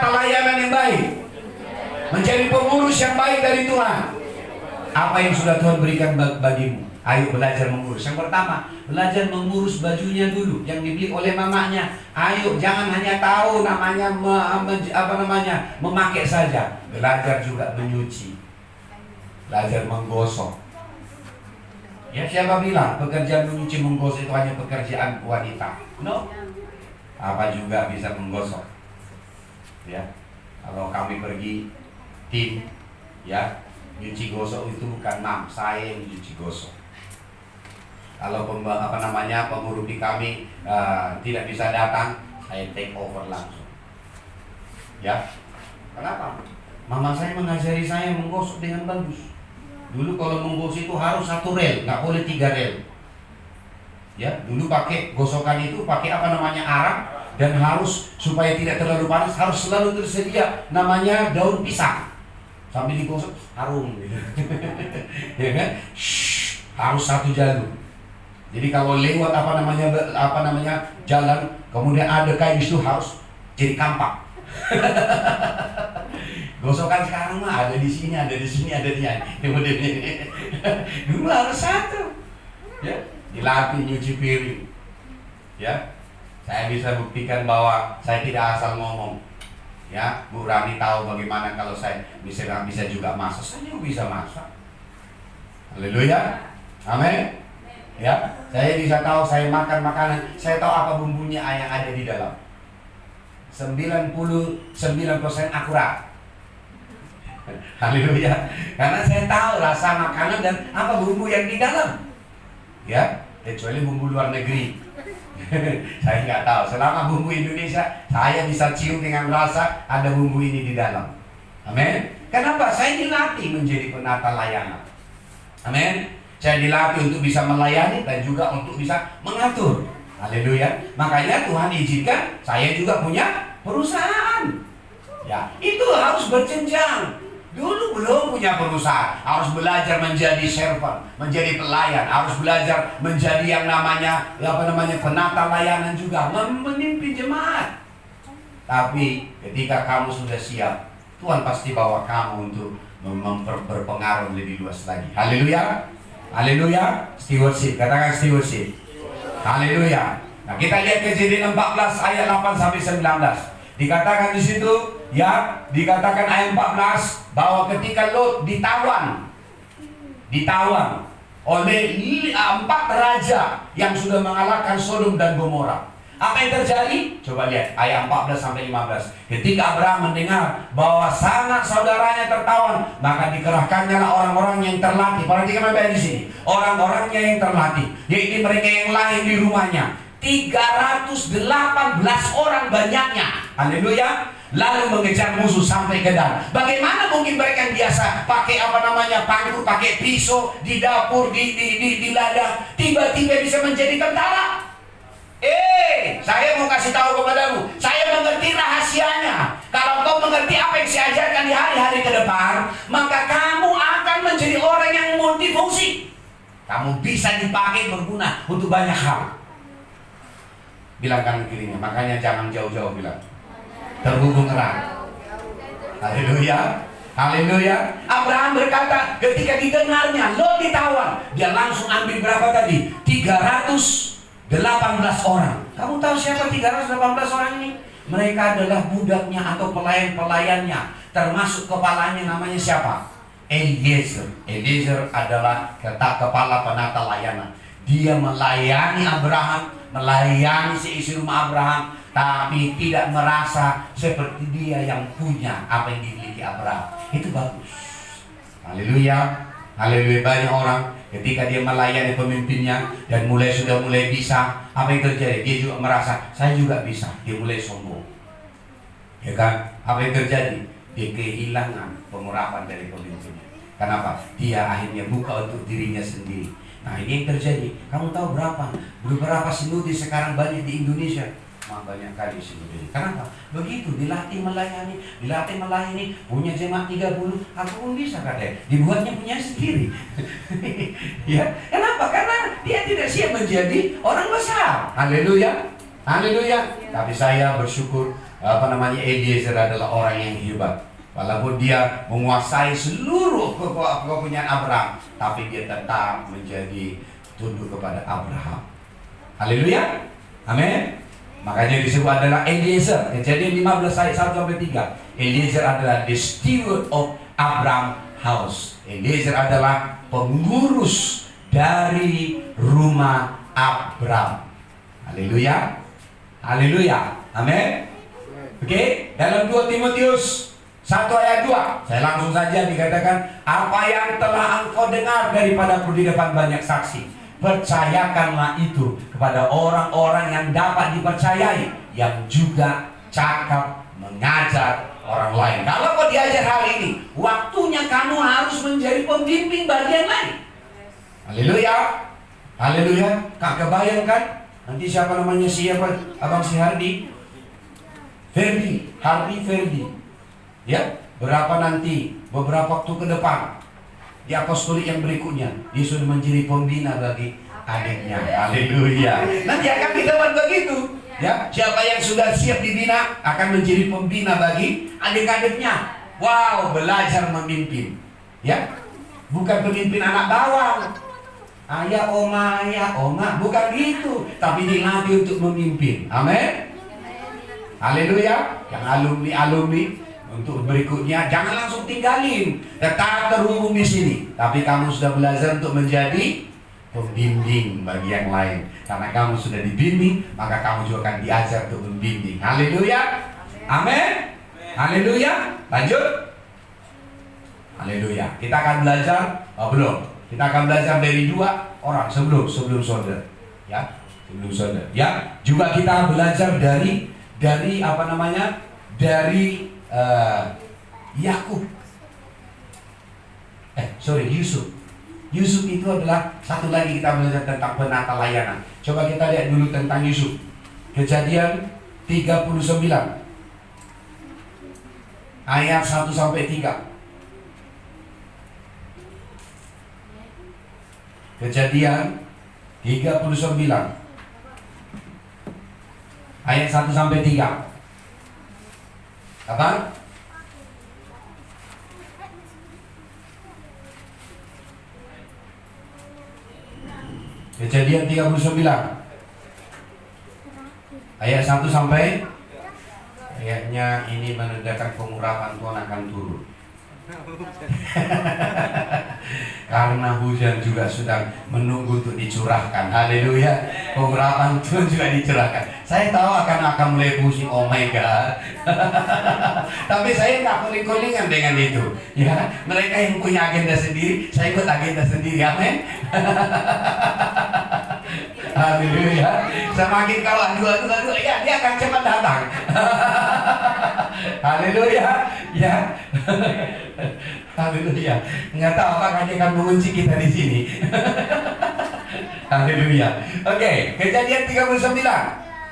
penata layanan yang baik, menjadi pengurus yang baik dari Tuhan. Apa yang sudah Tuhan berikan bagimu? Ayo belajar mengurus. Yang pertama, belajar mengurus bajunya dulu yang dibeli oleh mamanya. Ayo, jangan hanya tahu namanya memakai saja. Belajar juga menyuci. Belajar menggosok. Ya, siapa bilang pekerjaan menyuci menggosok itu hanya pekerjaan wanita? No. Apa juga bisa menggosok. Ya. Kalau kami pergi tim, ya, nyuci gosok itu bukan mam, saya yang nyuci gosok. Kalau pengurus di kami tidak bisa datang, saya take over langsung. Ya, kenapa? Mama saya mengajari saya menggosok dengan bagus. Dulu kalau menggosok itu harus 1 rel, nggak boleh 3 rel. Ya, dulu pakai gosokan itu pakai arang, dan harus supaya tidak terlalu panas harus selalu tersedia namanya daun pisang. Sambil digosok harum gitu. Ya kan? Harus 1 jalur. Jadi kalau lewat jalan, kemudian ada kain itu harus jadi kampak. Gosokan sekarang mah ada di sini, ada di sini, ada di sini. Dulu harus 1. Ya, dilatih nyuci piring. Ya, saya bisa buktikan bahwa saya tidak asal ngomong. Ya, Bu Rani tahu bagaimana kalau saya bisa juga masak. Saya juga bisa masak. Haleluya. Amin. Ya, saya bisa tahu saya makan makanan, saya tahu apa bumbunya yang ada di dalam. 99% akurat. Haleluya. Karena saya tahu rasa makanan dan apa bumbu yang di dalam. Ya, kecuali bumbu luar negeri. Saya nggak tahu. Selama bumbu Indonesia, saya bisa cium dengan rasa ada bumbu ini di dalam. Amin. Kenapa? Saya dilatih menjadi penata layanan. Amin. Saya dilatih untuk bisa melayani dan juga untuk bisa mengatur. Haleluya. Makanya Tuhan izinkan saya juga punya perusahaan. Ya, itu harus berjenjang. Dulu belum punya perusahaan, harus belajar menjadi servant, menjadi pelayan, harus belajar menjadi yang namanya penata layanan juga, memimpin jemaat. Tapi ketika kamu sudah siap, Tuhan pasti bawa kamu untuk berpengaruh lebih luas lagi. Haleluya. Haleluya. Stewardship, katakan stewardship. Haleluya. Nah, kita lihat Kejadian 14 ayat 8 sampai 19. Dikatakan di situ, ya, dikatakan ayat 14 bahwa ketika Lot ditawan oleh 4 raja yang sudah mengalahkan Sodom dan Gomora. Apa yang terjadi? Coba lihat ayat 14 sampai 15. Ketika Abraham mendengar bahwa sanak saudaranya tertawan, maka dikerahkannya orang-orang yang terlatih. Perhatikan apa di sini. Orang-orangnya yang terlatih, yaitu mereka yang lain di rumahnya. 318 orang banyaknya. Haleluya. Lalu mengejar musuh sampai ke Dan. Bagaimana mungkin mereka yang biasa pakai paku, pakai pisau di dapur, di ladang, tiba-tiba bisa menjadi tentara? Saya mau kasih tahu kepadamu, saya mengerti rahasianya. Kalau kau mengerti apa yang saya ajarkan di hari-hari ke depan, maka kamu akan menjadi orang yang multifungsi. Kamu bisa dipakai berguna untuk banyak hal. Bilang kanan kirinya, makanya jangan jauh-jauh bilang. Terhubung erat. Haleluya. Haleluya. Abraham berkata ketika didengarnya Lot ditawan, dia langsung ambil berapa tadi? 318 orang. Kamu tahu siapa 318 orang ini? Mereka adalah budaknya atau pelayan-pelayannya, termasuk kepalanya namanya siapa? Eliezer. Eliezer adalah kepala penata layanan. Dia melayani Abraham, melayani seisi rumah Abraham, tapi tidak merasa seperti dia yang punya apa yang dimiliki Abraham. Itu bagus. Haleluya. Haleluya. Banyak orang ketika dia melayani pemimpinnya dan sudah mulai bisa, apa yang terjadi? Dia juga merasa saya juga bisa. Dia mulai sombong. Ya kan? Apa yang terjadi? Dia kehilangan pengurapan dari pemimpinnya. Kenapa? Dia akhirnya buka untuk dirinya sendiri. Nah, ini yang terjadi. Kamu tahu beberapa sinode sekarang banyak di Indonesia? Banyak kali sinode. Kenapa? Begitu, dilatih melayani, punya jemaat 30, aku pun bisa katanya. Dibuatnya punya sendiri. Ya, kenapa? Karena dia tidak siap menjadi orang besar. Haleluya. Haleluya. Tapi saya bersyukur Eliezer adalah orang yang hebat. Walaupun dia menguasai seluruh kepunyaan Abraham, tapi dia tetap menjadi tunduk kepada Abraham. Haleluya. Amin. Makanya disebut adalah Eliezer. Kejadian 15 ayat 1-3. Eliezer adalah the steward of Abraham house. Eliezer adalah pengurus dari rumah Abraham. Haleluya. Haleluya. Amin. Oke, dalam 2 Timotius 1 ayat 2, saya langsung saja dikatakan, apa yang telah engkau dengar daripada di depan banyak saksi, percayakanlah itu kepada orang-orang yang dapat dipercayai, yang juga cakap mengajar orang lain. Kalau kau diajar hal ini, waktunya kamu harus menjadi pembimbing bagian lain. Haleluya. Haleluya. Kak kebayangkan nanti siapa namanya, siapa abang si Hardi Ferdi. Ya, berapa nanti, beberapa waktu ke depan di apostolik yang berikutnya, dia sudah menjadi pembina bagi adiknya. Haleluya. Nanti akan kita buat begitu. Ya, siapa yang sudah siap dibina akan menjadi pembina bagi adik-adiknya. Wow, belajar memimpin. Ya, bukan pemimpin anak bawang. Ayah, oma, bukan gitu. Tapi dilatih untuk memimpin. Amin. Haleluya. Yang alumni untuk berikutnya jangan langsung tinggalin, tetap terhubung di sini. Tapi kamu sudah belajar untuk menjadi pembimbing bagi yang lain. Karena kamu sudah dibimbing, maka kamu juga akan diajar untuk membimbing. Haleluya. Amin. Haleluya. Lanjut. Haleluya. Kita akan belajar, belum. Kita akan belajar dari 2 orang sebelum saudara. Ya, sebelum saudara. Ya, juga kita belajar dari Yakub. Yusuf itu adalah satu lagi kita belajar tentang penata layanan. Coba kita lihat dulu tentang Yusuf. Kejadian 39 ayat 1-3. Kejadian 39 ayat 1-3. Apa? Kejadian 39 ayat 1 sampai, ayatnya ini menandakan pengurapan Tuhan akan turun. Karena hujan juga sedang menunggu untuk dicurahkan. Haleluya. Pengurapan Tuhan juga dicurahkan. Saya tahu akan mulai pusing. Oh my God. Tapi saya nggak kuling-kulingan dengan itu. Ya, mereka yang punya agenda sendiri, saya ikut agenda sendiri. Amin. Haleluya. Semakin kalau dua, ya dia akan cepat datang. Haleluya. Ya. Haleluya. Nggak tahu apakah dia akan mengunci kita di sini. Haleluya. Oke, Kejadian 39.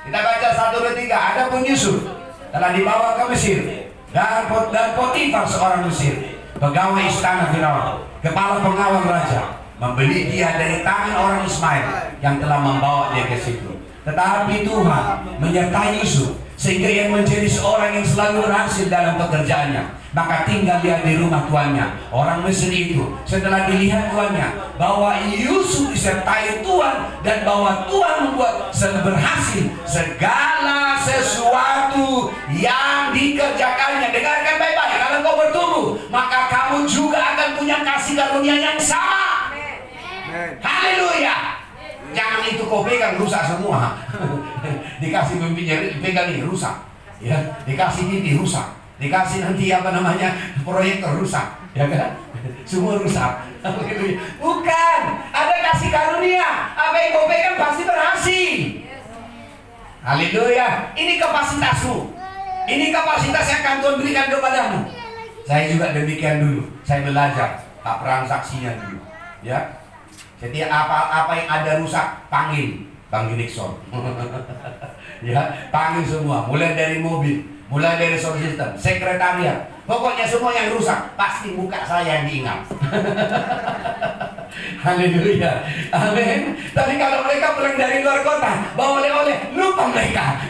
Kita baca 1-3. Adapun Yusuf telah dibawa ke Mesir, dan Potifar seorang Mesir, pegawai istana Firaun, kepala pengawal raja, membeli dia dari tangan orang Ismail yang telah membawa dia ke situ. Tetapi Tuhan menyertai Yusuf sehingga ia menjadi seorang yang selalu berhasil dalam pekerjaannya. Maka tinggal dia di rumah tuannya, orang Mesir itu. Setelah dilihat tuannya bahwa Yusuf disertai Tuhan dan bahwa Tuhan membuat berhasil segala sesuatu yang dikerjakannya. Dengarkan baik-baik, kalau kau bertumbuh, maka kamu juga akan punya kasih karunia yang sama. Haleluya. Jangan itu kau pegang rusak semua. Dikasih pimpinnya pegang ini rusak. Ya, dikasih ini rusak. Dikasih nanti proyektor rusak, ya kan? Semua rusak. Bukan, ada kasih karunia. Apa yang kau pegang pasti berhasil. Haleluya. Ini kapasitasmu. Ini kapasitas yang akan Tuhan berikan kepadamu. Saya juga demikian dulu. Saya belajar tak transaksinya dulu. Ya. Jadi apa yang ada rusak, panggil Bang Nixon. Ya, panggil semua. Mulai dari mobil, mulai dari sound system, sekretariat. Pokoknya semua yang rusak, pasti muka saya yang diingat. Haleluya. Amin. Tapi kalau mereka pulang dari luar kota, bawa oleh-oleh, lupa mereka.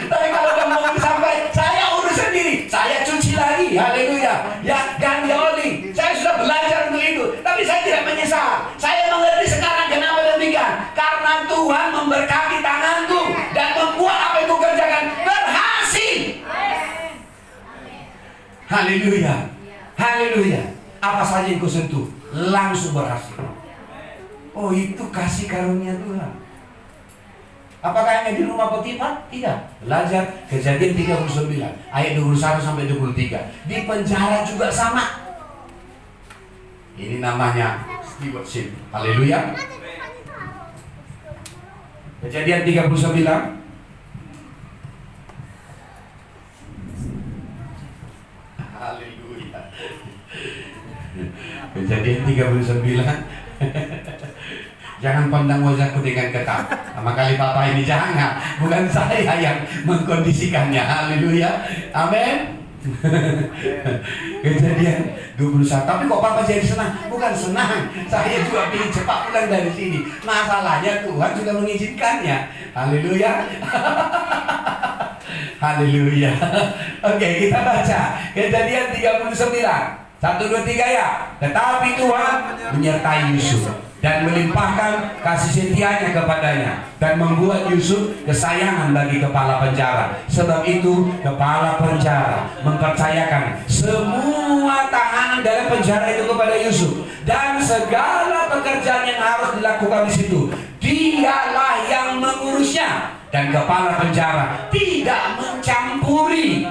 Tapi kalau udah mau sampai, saya urus sendiri, saya cuci lagi. Haleluya. Ya, ganti oli. Saya sudah belajar untuk itu. Tapi saya tidak menyesal. Saya mengerti sekarang kenapa demikian. Karena Tuhan memberkati tanganku dan membuat apa yang kukerjakan berhasil. Haleluya. Haleluya. Apa saja yang kau sentuh langsung berhasil. Oh, itu kasih karunia Tuhan. Apakah hanya di rumah Potifar? Tidak. Belajar Kejadian 39 ayat 21 sampai 23. Di penjara juga sama. Ini namanya stewardship. Haleluya. Kejadian 39. Haleluya. Kejadian 39. Jangan pandang wajahku dengan ketat. Sama kali Papa ini jangan. Bukan saya yang mengkondisikannya. Haleluya. Amin. Kejadian 21. Tapi kok Papa jadi senang? Bukan senang. Saya juga ingin cepat pulang dari sini. Masalahnya Tuhan sudah mengizinkannya. Haleluya. Haleluya. Oke, kita baca Kejadian 39. 1, 2, 3 ya. Tetapi Tuhan menyertai Yusuf dan melimpahkan kasih setianya kepadanya dan membuat Yusuf kesayangan bagi kepala penjara. Sebab itu kepala penjara mempercayakan semua tahanan dalam penjara itu kepada Yusuf, dan segala pekerjaan yang harus dilakukan di situ dialah yang mengurusnya, dan kepala penjara tidak mencampuri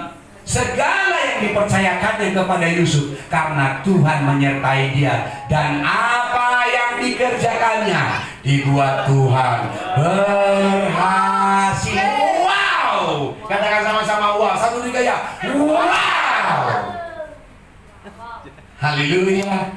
segala yang dipercayakannya kepada Yusuf, karena Tuhan menyertai dia, dan apa yang dikerjakannya dibuat Tuhan berhasil. Wow! Katakan sama-sama wow. 1, 3 ya. Wow! Haleluya.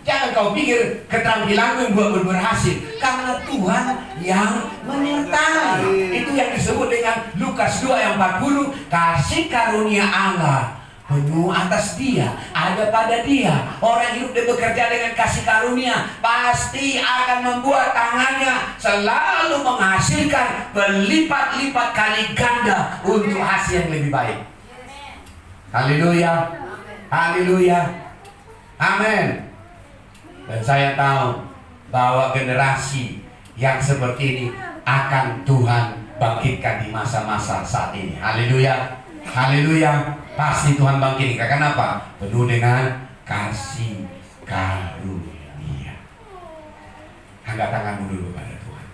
Jangan kau pikir keterampilanmu yang buat berhasil, karena Tuhan yang menyertai. Itu yang disebut dengan Lukas 2 ayat 40. Kasih karunia Allah penuh atas dia, ada pada dia. Orang hidup dan bekerja dengan kasih karunia pasti akan membuat tangannya selalu menghasilkan berlipat-lipat kali ganda untuk hasil yang lebih baik. Haleluya. Haleluya. Amin. Dan saya tahu bahwa generasi yang seperti ini akan Tuhan bangkitkan di masa-masa saat ini. Haleluya. Haleluya. Pasti Tuhan bangkitkan. Kenapa? Penuh dengan kasih karunia. Angkat tanganmu dulu pada Tuhan.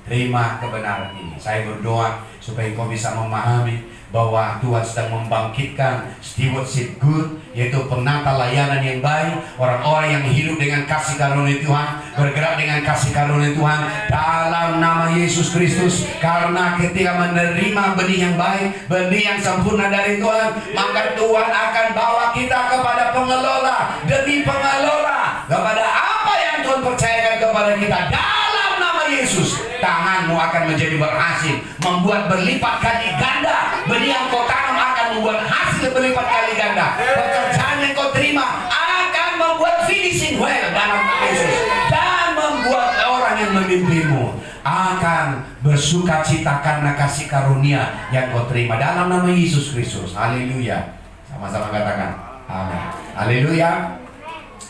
Terima kebenaran ini. Saya berdoa supaya kau bisa memahami bahwa Tuhan sedang membangkitkan stewardship good, yaitu penata layanan yang baik, orang-orang yang hidup dengan kasih karunia Tuhan, bergerak dengan kasih karunia Tuhan dalam nama Yesus Kristus. Karena ketika menerima benih yang baik, benih yang sempurna dari Tuhan, maka Tuhan akan bawa kita kepada pengelola demi pengelola, kepada apa yang Tuhan percayakan kepada kita dalam nama Yesus. Tanganmu akan menjadi berhasil, membuat berlipat kali ganda. Benih yang kau tanam akan membuat hasil berlipat kali ganda. Pekerjaan yang kau terima akan membuat finishing well dalam nama Yesus, dan membuat orang yang memimpinmu akan bersuka cita karena kasih karunia yang kau terima dalam nama Yesus Kristus. Haleluya. Sama-sama katakan amin. Haleluya.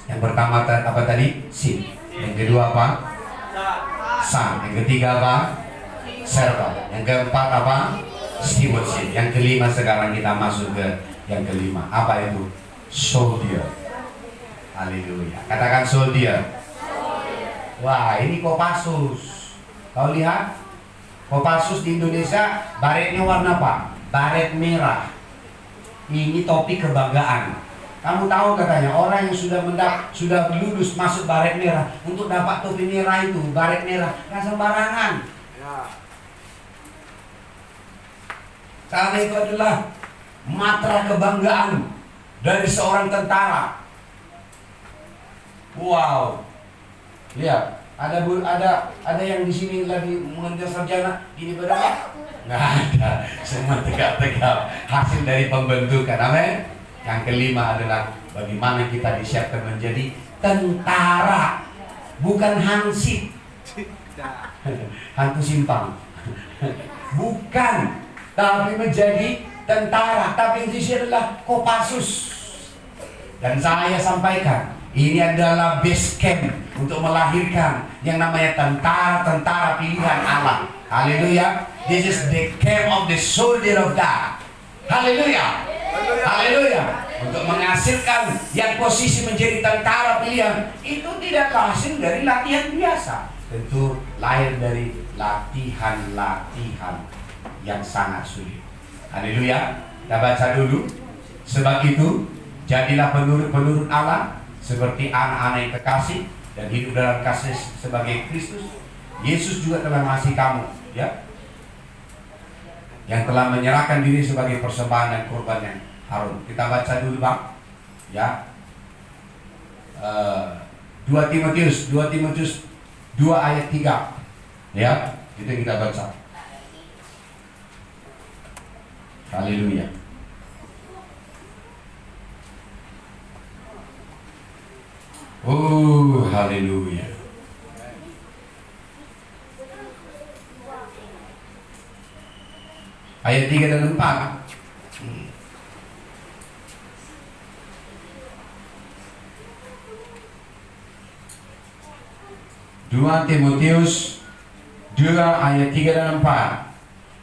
Yang pertama apa tadi? Sin. Yang kedua apa? Sang. Yang ketiga apa? Serta. Yang keempat apa? Stewardship. Yang kelima sekarang kita masuk ke yang kelima. Apa itu? Soldier. Haleluya. Katakan soldier. Wah, ini Kopassus. Kau lihat? Kopassus di Indonesia baretnya warna apa? Baret merah. Ini topi kebanggaan. Kamu tahu katanya orang yang sudah lulus masuk baret merah, untuk dapat topi merah itu, baret merah, nggak sembarangan. Karena itu adalah matra kebanggaan dari seorang tentara. Wow. Lihat, ada yang di sini lagi mengejar sarjana, ini berapa? Nggak ada, semua tegak-tegak hasil dari pembentukan. Amin. Yang kelima adalah bagaimana kita disiapkan menjadi tentara bukan hansip, hantu simpang. Bukan, tapi menjadi tentara. Tapi intinya adalah Kopassus. Dan saya sampaikan, ini adalah base camp untuk melahirkan yang namanya tentara-tentara pilihan Allah. Haleluya. This is the camp of the soldier of God. Haleluya. Haleluya. Untuk menghasilkan yang posisi menjadi tentara pilihan, itu tidak hasil dari latihan biasa. Tentu lahir dari latihan-latihan yang sangat sulit. Haleluya. Kita baca dulu. Sebab itu, jadilah penurut-penurut Allah seperti anak-anak yang kekasih dan hidup dalam kasih sebagai Kristus. Yesus juga telah mengasihi kamu, ya, yang telah menyerahkan diri sebagai persembahan dan kurbannya Harun. Kita baca dulu, Bang, ya. 2 Timotius 2 ayat 3, ya, itu yang kita baca. Haleluya. Oh, haleluya. Ayat 3 dan 4. Dua Timotius 2 ayat 3 dan 4.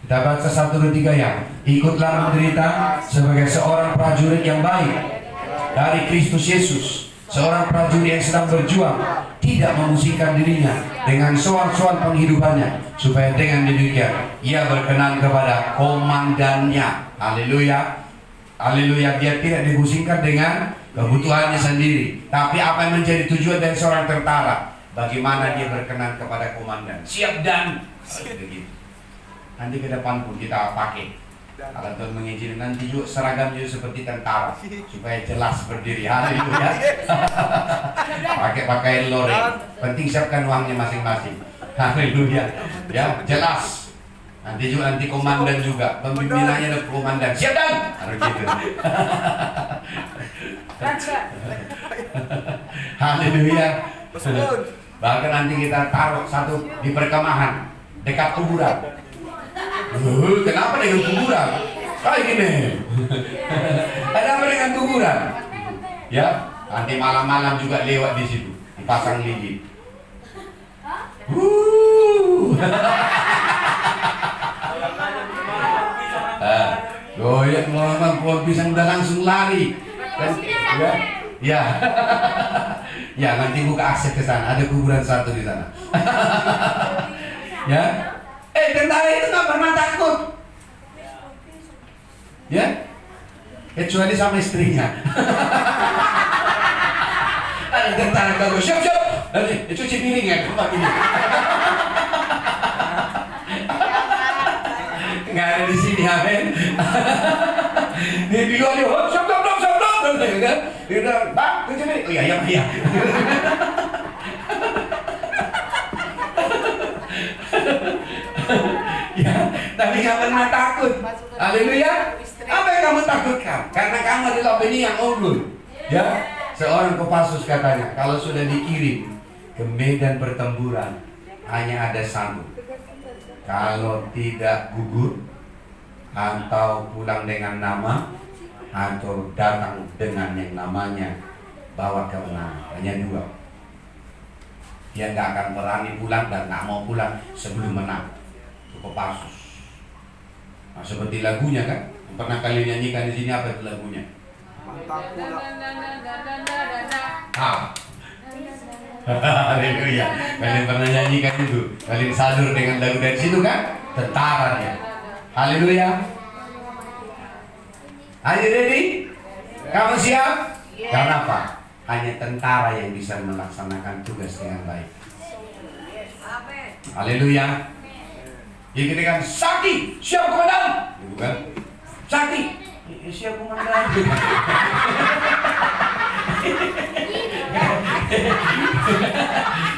Kita baca 1 dan 3 ya. Ikutlah menderita sebagai seorang prajurit yang baik dari Kristus Yesus, seorang prajurit yang sedang berjuang, tidak memusingkan dirinya dengan soal-soal penghidupannya, supaya dengan demikian ia berkenan kepada komandannya. Haleluya. Haleluya. Dia tidak dipusingkan dengan kebutuhannya sendiri, tapi apa yang menjadi tujuan dari seorang tentara, bagaimana dia berkenan kepada komandan. Siap dan begitu. Nanti ke depan pun kita pakai, kalau Tuhan mengizinkan, nanti juga seragam juga seperti tentara, supaya jelas berdiri. Haleluya. Pakai pakaian loreng, penting siapkan uangnya masing-masing. Haleluya. Ya, jelas. Nanti komandan juga, pemimpinannya ada komandan. Siap dan harus gitu. Haleluya. Bahkan nanti kita taruh satu di perkemahan dekat kuburan. Kenapa dengan kuburan? Kayak gini. Ada apa dengan kuburan? Ya, nanti malam-malam juga lewat di situ, dipasang lilin. Goyek mau pohon pisang udah langsung lari. Dan, ya, ya nanti buka akses ke sana. Ada kuburan satu di sana. Ya. Tentara itu nggak pernah takut, ya, kecuali sama istrinya. Ada tentara kagak siap, nanti cuci piring ya, tempat ini. Nggak ada di sini, amin. Di luar dia, siap, kan? Dia bilang, Bang, cuci piring. Oh iya. Ya, tapi nggak pernah takut. Haleluya. Apa yang kamu takutkan? Karena kamu adalah benih yang unggul. Ya, seorang Kopassus katanya, kalau sudah dikirim ke medan pertempuran, hanya ada satu. Kalau tidak gugur, atau pulang dengan nama, atau datang dengan yang namanya bawa kemenangan. Hanya dua. Dia nggak akan berani pulang dan nggak mau pulang sebelum menang. Kopassus. Nah, seperti lagunya kan, pernah kalian nyanyikan di sini, apa itu lagunya? Haleluya. Kalian pernah nyanyikan itu, kalian sadur dengan lagu dari situ kan? Tentaranya. Haleluya. Are you ready? Kamu siap? Karena apa? Hanya tentara yang bisa melaksanakan tugas dengan baik. Haleluya. Jadi kita kan Sakti, siap komandan, gitu kan? Sakti, siap komandan.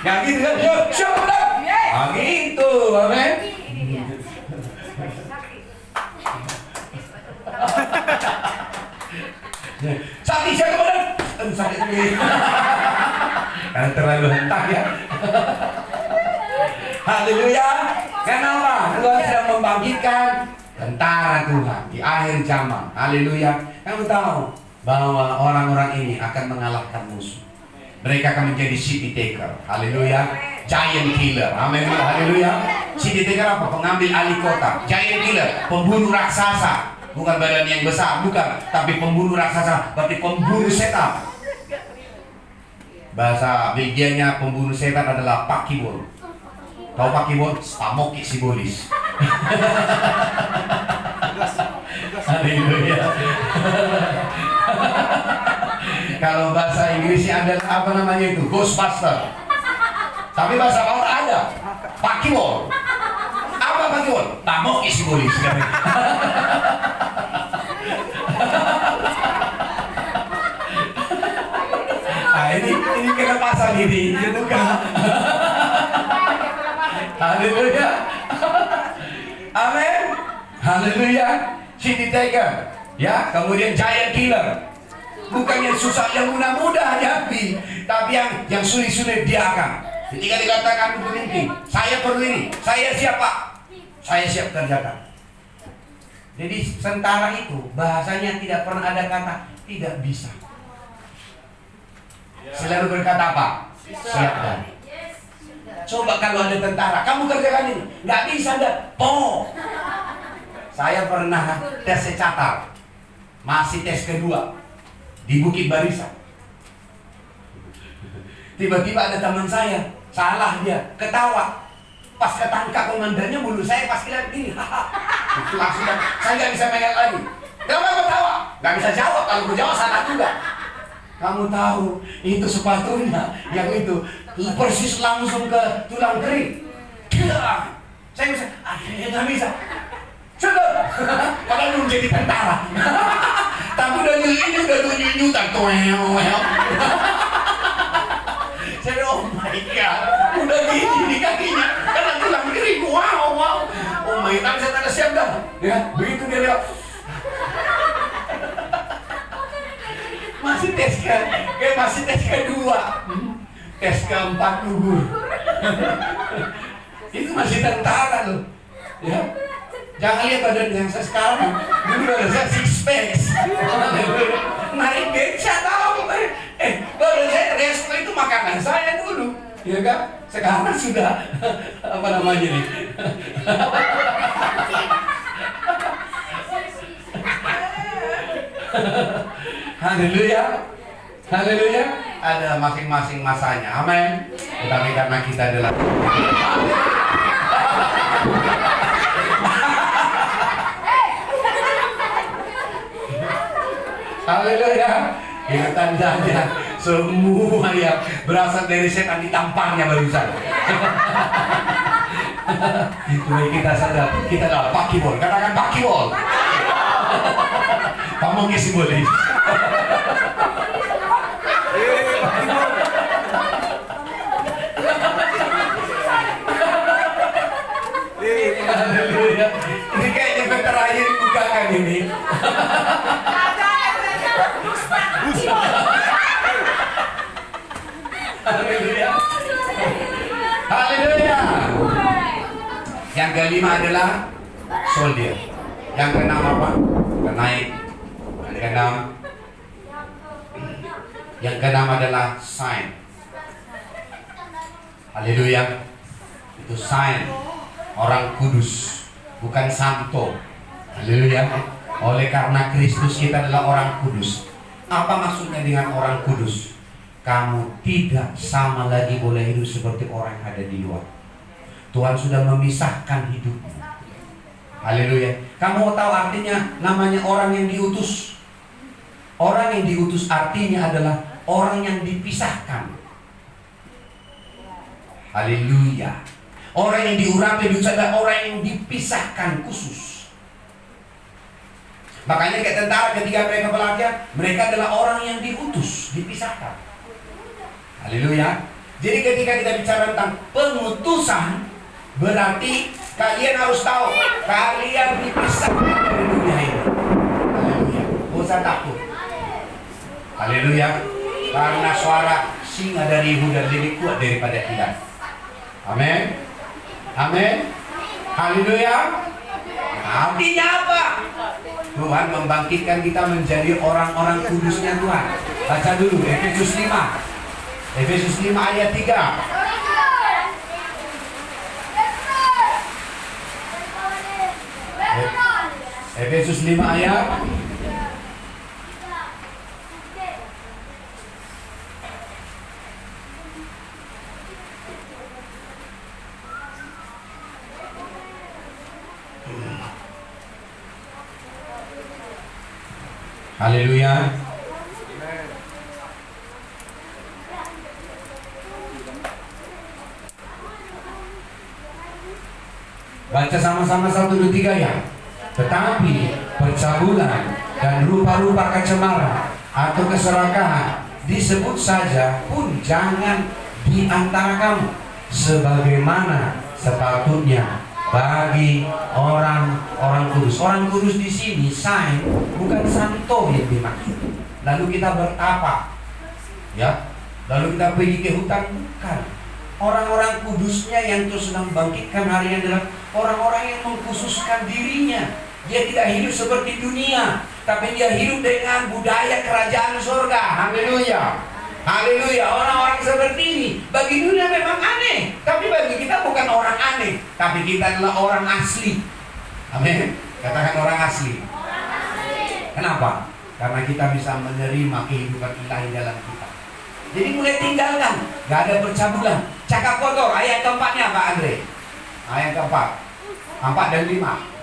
Gak gitu kan? Siap komandan. Ah gitu, amin. Sakti, siap komandan. Sakti. Karena terlalu hentak ya. Haleluya. Kenapa? Tuhan sedang membangkitkan tentara Tuhan di akhir zaman. Haleluya. Kamu tahu bahwa orang-orang ini akan mengalahkan musuh. Mereka akan menjadi city taker. Haleluya. Giant killer. Amin. Haleluya. City taker apa? Pengambil alih kota. Giant killer, pembunuh raksasa. Bukan badan yang besar, bukan, tapi pembunuh raksasa, berarti pembunuh setan. Bahasa Belgianya pembunuh setan adalah pakibol. Tahu pakibol? Pamoki simbolis. Haleluya. Kalau bahasa Inggrisnya adalah apa namanya itu? Ghostbuster. Tapi bahasa Barat ada pakibol. Apa pakibol? Pamoki simbolis. Nah, ini kelepasan ini, gitu kan? Haleluya. Amin. Haleluya. City taker. Ya, kemudian giant killer. Bukan yang susah, yang mudah-mudah hadapi, tapi yang sulit-sulit dia akan. Ketika dikatakan pemimpin, saya perlu ini, saya siap Pak, saya siap kerjakan. Jadi tentara itu bahasanya tidak pernah ada kata tidak bisa. Selalu berkata apa? Siap kan? Coba kalau ada tentara, kamu kerjakan ini, nggak bisa dah. Oh, saya pernah tes secatar, masih tes kedua di Bukit Barisan. Tiba-tiba ada teman saya, salah dia, ketawa. Pas ketangkap komandannya, mulut saya pas lihat gini, langsung saya nggak bisa megang lagi. Kenapa ketawa? Nggak bisa jawab, kalau gue jawab salah juga. Kamu tahu, itu sepatunya yang itu persis langsung ke tulang kering. Saya bisa, akhirnya nggak bisa. Cukup, padahal belum jadi tentara. Tapi udah nyutan. Saya oh my god, udah gini di kakinya, karena tulang kering. Wow. Oh my god, saya tanda siap dah. Ya, begitu dia lihat. Masih tes kedua, tes keempat gugur. Itu masih tentara loh, ya. Jangan lihat badan yang saya sekarang, dulu badan saya six pack, naik beca tahu, badan saya resto itu makanan saya dulu, ya kan? Sekarang sudah apa namanya nih? Haleluya. Haleluya. Ada masing-masing masanya. Amin. Tetapi karena kita adalah haleluya. Itu tandanya semua yang berasal dari setan ditampangnya barusan. Itu kita sadar, kita adalah pakibol. Katakan pakibol. Kamu ngisi boleh. Haleluya. Ini kayaknya yang terakhir bukakan ini. Haleluya. Haleluya. Yang kelima adalah soldier. Yang keenam apa? Kenaik. Yang keenam adalah sign. Haleluya. Itu sign. Orang kudus, bukan santo. Haleluya. Oleh karena Kristus kita adalah orang kudus. Apa maksudnya dengan orang kudus? Kamu tidak sama lagi boleh hidup seperti orang yang ada di luar. Tuhan sudah memisahkan hidupmu. Haleluya. Kamu tahu artinya namanya orang yang diutus? Orang yang diutus artinya adalah orang yang dipisahkan. Haleluya. Orang yang diurapi diutus adalah orang yang dipisahkan khusus. Makanya kayak tentara ketika mereka pelatihan, mereka adalah orang yang diutus, dipisahkan. Haleluya. Jadi ketika kita bicara tentang pengutusan, berarti kalian harus tahu kalian dipisahkan dari dunia ini. Haleluya. Gak usah takut. Haleluya. Karena suara singa dari Yehuda lebih kuat daripada kita. Amin. Amin. Haleluya. Artinya apa? Tuhan membangkitkan kita menjadi orang-orang kudusnya Tuhan. Baca dulu Efesus 5. Efesus 5 ayat 3. Efesus 5 ayat. Haleluya. Baca sama-sama 1, 2, 3 ya. Tetapi percabulan dan rupa-rupa kecemaran atau keserakahan disebut saja pun jangan di antara kamu, sebagaimana sepatutnya bagi orang kudus. Orang kudus di sini saint, bukan santo yang dimaksud. Lalu kita bertapa, ya. Lalu kita pergi ke hutan, bukan. Orang-orang kudusnya yang terus sedang bangkitkan hari ini adalah orang-orang yang mengkhususkan dirinya. Dia tidak hidup seperti dunia, tapi dia hidup dengan budaya kerajaan surga. Haleluya. Haleluya. Orang-orang seperti ini bagi dunia memang aneh, tapi bagi kita bukan orang aneh, tapi kita adalah orang asli. Amin. Katakan orang asli. Kenapa? Karena kita bisa menerima kehidupan ilahi dalam kita. Jadi mulai tinggalkan, gak ada percabulan. Cakap kotor, ayat keempatnya Pak Andre. Ayat keempat, 4 dan 5.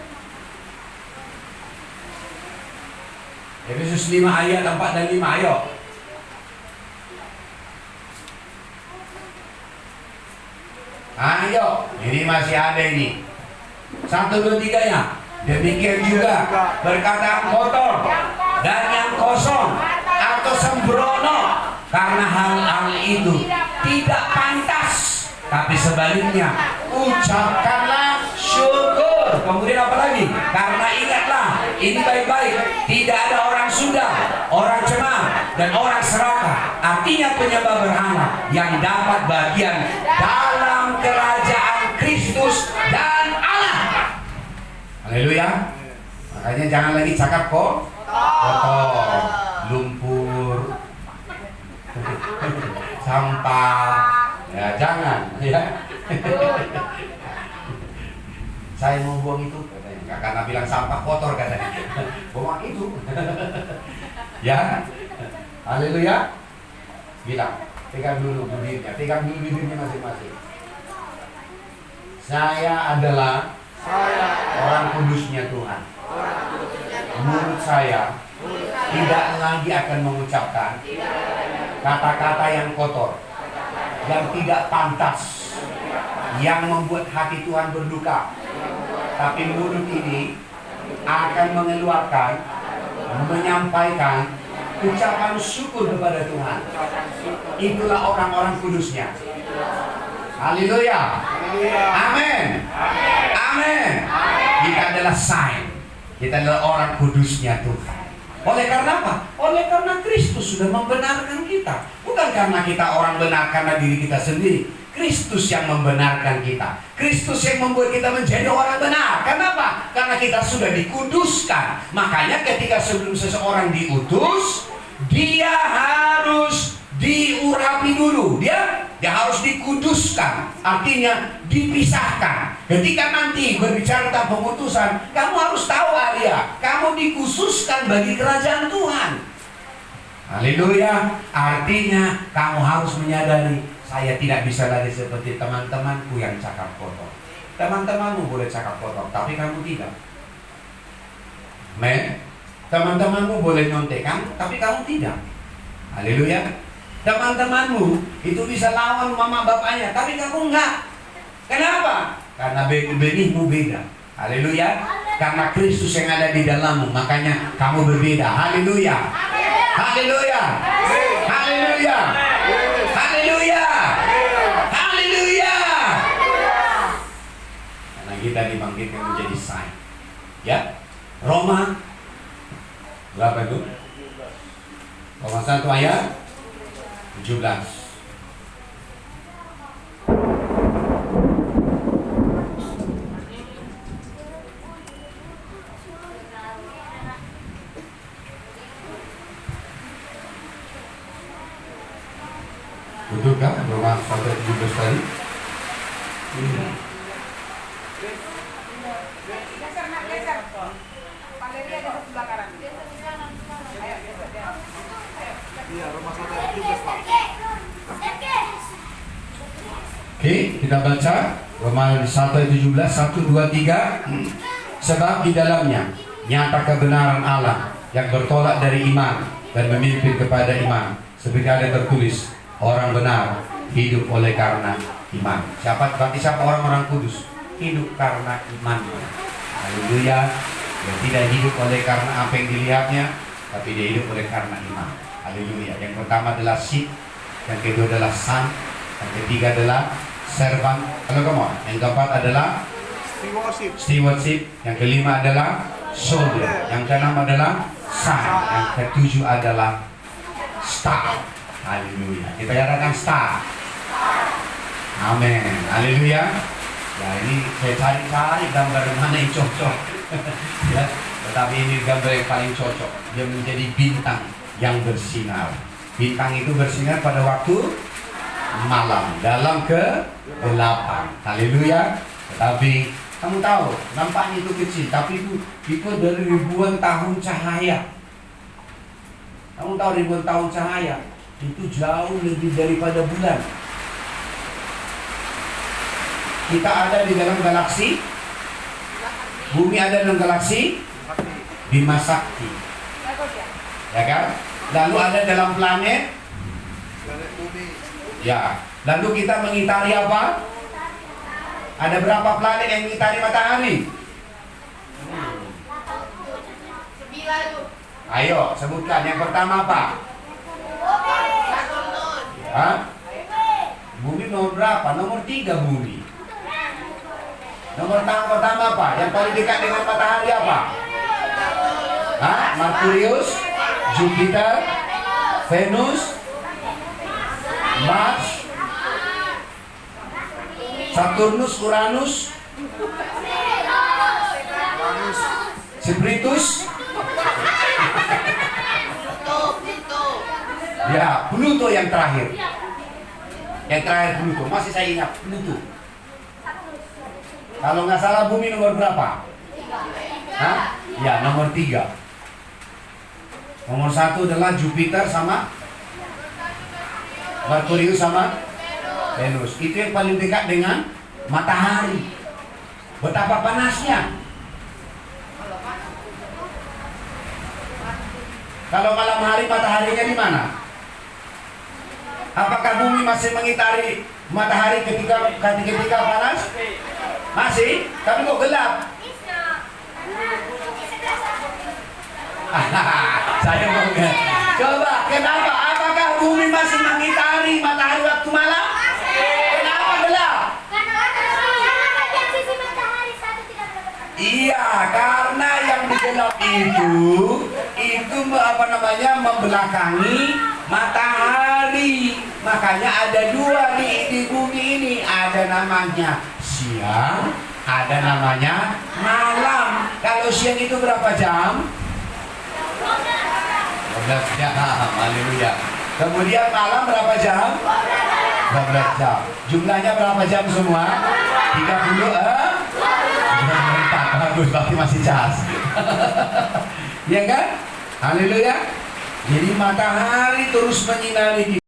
Efesus 5 ayat 4 dan 5, ayo. Ayo, ini masih ada ini. 1, 2, 3 ya. Demikian juga perkataan kotor dan yang kosong atau sembrono, karena hal-hal itu tidak pantas. Tapi sebaliknya, ucapkanlah syukur. Kemudian apa lagi? Karena ingatlah, ini baik-baik, tidak ada orang sundal, orang cemar, dan orang serakah, artinya penyembah berhala, yang dapat bagian dalam kerajaan Kristus dan Allah. Haleluya. Makanya jangan lagi cakap kotor, lumpur, sampah. Ya jangan, ya. Saya mau buang itu, katanya. Karena bilang sampah kotor katanya. Buang itu. Ya. Haleluya. Bilang, pegang dulu bibirnya, pegang dulu bibirnya masing-masing. Saya adalah orang kudusnya Tuhan. Mulut saya tidak lagi akan mengucapkan kata-kata yang kotor, yang tidak pantas, yang membuat hati Tuhan berduka. Tapi mulut ini akan mengeluarkan, menyampaikan ucapan syukur kepada Tuhan. Itulah orang-orang kudusnya. Haleluya. Amin. Amin. Kita adalah saint. Kita adalah orang kudusnya Tuhan. Oleh karena apa? Oleh karena Kristus sudah membenarkan kita. Bukan karena kita orang benar karena diri kita sendiri. Kristus yang membenarkan kita. Kristus yang membuat kita menjadi orang benar. Kenapa? Karena kita sudah dikuduskan. Makanya ketika sebelum seseorang diutus, dia harus diurapi dulu. Dia harus dikuduskan. Artinya dipisahkan. Ketika nanti berbicara tentang pengutusan, kamu harus tahu Arya, kamu dikhususkan bagi kerajaan Tuhan. Haleluya. Artinya kamu harus menyadari, saya tidak bisa lagi seperti teman-temanku yang cakap kotor. Teman-temanmu boleh cakap kotor, tapi kamu tidak. Men, teman-temanmu boleh nyontekan, tapi kamu tidak. Haleluya. Teman-temanmu itu bisa lawan mama bapaknya, tapi kamu enggak. Kenapa? Karena benihmu beda. Haleluya. Karena Kristus yang ada di dalammu, makanya kamu berbeda. Haleluya. Haleluya. Haleluya. Haleluya. Haleluya. Karena kita dibangkitkan menjadi saint. Ya. Roma berapa itu? Roma 1 ayat 17. Betul kan? Roma 1:17 tadi. Oke, kita baca Roma 1:17, 1, 2, 3. Sebab di dalamnya nyata kebenaran Allah yang bertolak dari iman dan memimpin kepada iman. Seperti ada tertulis, orang benar hidup oleh karena iman. Berarti siapa orang-orang kudus? Hidup karena iman. Haleluya. Dia tidak hidup oleh karena apa yang dilihatnya, tapi dia hidup oleh karena iman. Haleluya. Yang pertama adalah sheep, yang kedua adalah son, yang ketiga adalah servant. Yang keempat adalah stewardship, yang kelima adalah soldier, yang keenam adalah son, yang ketujuh adalah star. Haleluya. Kita katakan star. Amin. Haleluya. Ya, ini saya cari-cari gambar mana yang cocok. Ya, tetapi ini gambar yang paling cocok. Dia menjadi bintang yang bersinar. Bintang itu bersinar pada waktu malam dalam kegelapan. Haleluya. Tetapi kamu tahu, nampaknya itu kecil, tapi itu dari ribuan tahun cahaya. Kamu tahu ribuan tahun cahaya itu jauh lebih daripada bulan. Kita ada di dalam galaksi, bumi ada dalam galaksi Bima Sakti, ya kan? Lalu ada dalam planet bumi. Ya, lalu kita mengitari apa? Ada berapa planet yang mengitari matahari? 9. Ayo sebutkan. Yang pertama apa? Hah? Bumi nomor berapa? Nomor 3 bumi. Nomor pertama apa? Yang paling dekat dengan matahari apa? Hah? Merkurius, Jupiter, Venus, Mars, Saturnus, Uranus, Spiritus, ya, Pluto yang terakhir. Yang terakhir Pluto, masih saya ingat Pluto. Kalau nggak salah bumi nomor berapa? Hah? Ya, nomor 3. Nomor 1 adalah Jupiter sama Merkurius sama Venus. Itu yang paling dekat dengan matahari. Betapa panasnya. Kalau malam hari mataharinya di mana? Apakah bumi masih mengitari matahari ketika panas? Masih? Tapi kok gelap? Saya mau coba, kenapa? Apakah bumi masih mengitari matahari waktu malam? Kenapa gelap? Iya, karena yang digelap itu membelakangi matahari. Makanya ada 2 di bumi ini, ada namanya siang, ada namanya malam. Kalau siang itu berapa jam? 12 jam. Haleluya. Kemudian malam berapa jam? 12 jam. Jumlahnya berapa jam semua? 30. 24. Bagus, berarti masih cas. Ya kan? Haleluya. Jadi matahari terus menyinari